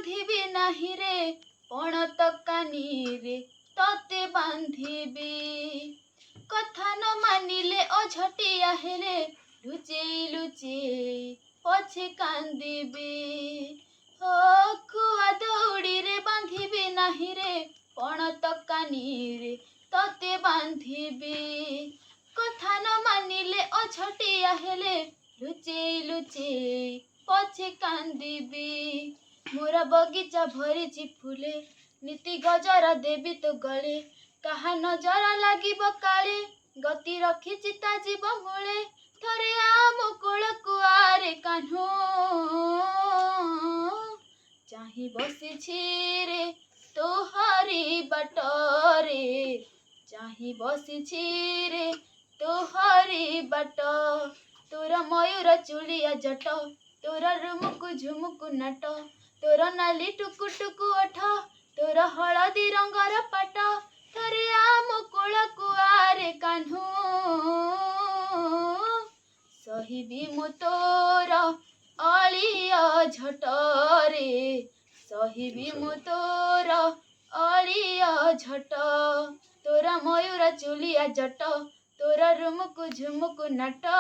ବାନ୍ଧିବି ନାହିଁ ରେ ପଣତ କାନିରେ ତତେ ବାନ୍ଧିବି। କଥା ନ ମାନିଲେ ଅଝଟିଆ ହେଲେ ଲୁଚେଇ ଲୁଚେଇ ପଛେ କାନ୍ଦିବି। ଓ କୁଆ ଦଉଡ଼ିରେ ବାନ୍ଧିବି ନାହିଁ ରେ ପଣତ କାନିରେ ତତେ ବାନ୍ଧିବି। କଥା ନ ମାନିଲେ ଅଝଟିଆ ହେଲେ ଲୁଚେଇ ଲୁଚେଇ ପଛେ କାନ୍ଦିବି। ମୋର ବଗିଚା ଭରିଛି ଫୁଲେ ନୀତି ଗଜରା ଦେବି ତୋ ଗଳେ। କାହା ନଜର ଲାଗିବ କାଳେ ଗତି ରଖିଛି ତା ଯିବ ମୂଳେ। ଥରେ ଆମ କୋଳକୁ ଆରେ କାହ୍ନୁ ଚାହିଁ ବସିଛି ରେ ତୋହରି ବାଟରେ। ଚାହିଁ ବସିଛି ରେ ତୋହରି ବାଟ। ତୋର ମୟୂର ଚୁଳିଆ ଜଟ ତୋର ରୁମୁକୁ ଝୁମୁକୁ ନାଟ। ତୋର ନାଲି ଟୁକୁ ଟୁକୁ ଓଠ ତୋର ହଳଦୀ ରଙ୍ଗର ପାଟ। ଥରେ ଆମ କୋଳକୁ ଆରେ କାହ୍ନୁ ସହିବି ମୁଁ ତୋର ଅଳିଅ ଝଟରେ। ସହିବି ମୁଁ ତୋର ଅଳିଅ ଝଟ। ତୋର ମୟୂର ଚୁଳିଆ ଜଟ ତୋର ରୁମୁକୁ ଝୁମୁକୁ ନାଟ।